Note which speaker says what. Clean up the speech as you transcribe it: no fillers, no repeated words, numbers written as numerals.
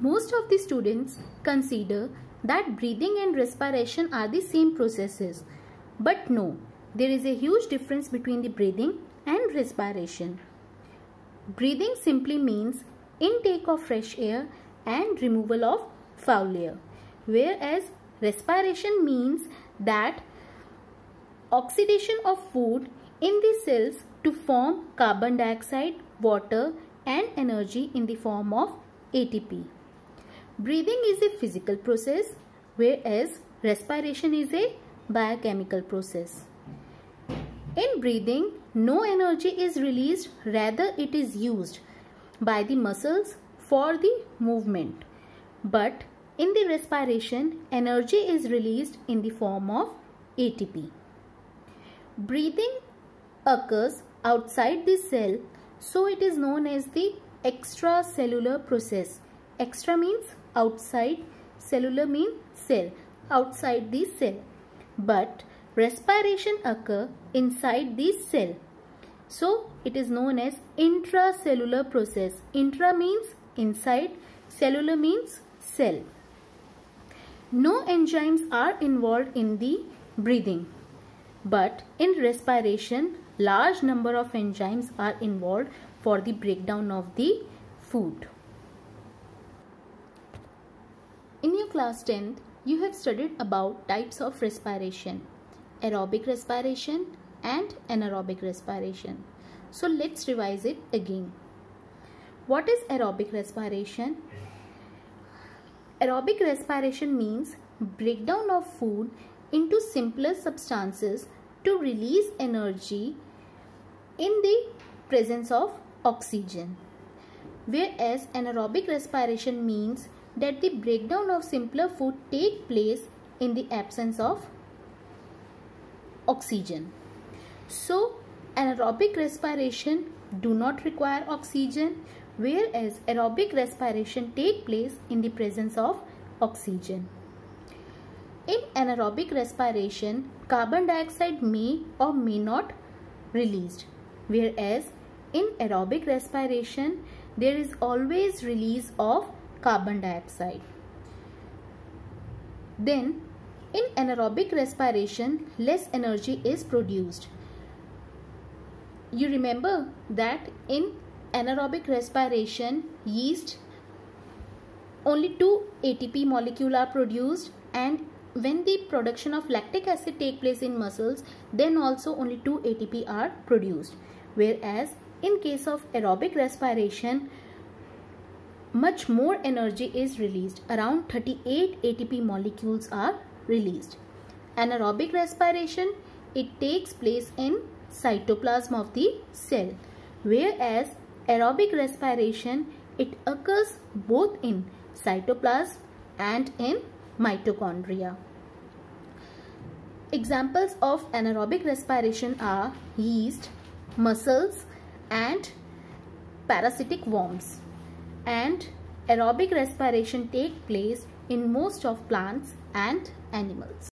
Speaker 1: Most of the students consider that breathing and respiration are the same processes. But no, there is a huge difference between the breathing and respiration. Breathing simply means intake of fresh air and removal of foul air, whereas respiration means that oxidation of food in the cells to form carbon dioxide, water and energy in the form of ATP. Breathing is a physical process, whereas respiration is a biochemical process. In breathing, no energy is released, rather it is used by the muscles for the movement. But in the respiration, energy is released in the form of ATP. Breathing occurs outside the cell, so it is known as the extracellular process. Extra means outside, cellular means cell, outside the cell. But respiration occurs inside the cell, so it is known as intracellular process. Intra means inside, cellular means cell. No enzymes are involved in the breathing, but in respiration, large number of enzymes are involved for the breakdown of the food. In your class 10th, you have studied about types of respiration, aerobic respiration and anaerobic respiration. So let's revise it again. What is aerobic respiration? Aerobic respiration means breakdown of food into simpler substances to release energy in the presence of oxygen. Whereas anaerobic respiration means that the breakdown of simpler food takes place in the absence of oxygen. So anaerobic respiration do not require oxygen, whereas aerobic respiration takes place in the presence of oxygen. In anaerobic respiration, carbon dioxide may or may not released, whereas in aerobic respiration there is always release of carbon dioxide. Then in anaerobic respiration, less energy is produced. You remember that in anaerobic respiration, yeast, only 2 ATP molecules are produced, and when the production of lactic acid takes place in muscles, then also only 2 ATP are produced. Whereas in case of aerobic respiration, much more energy is released. Around 38 ATP molecules are released. Anaerobic respiration, it takes place in cytoplasm of the cell, whereas aerobic respiration, it occurs both in cytoplasm and in mitochondria. Examples of anaerobic respiration are yeast, mussels and parasitic worms. And aerobic respiration takes place in most of plants and animals.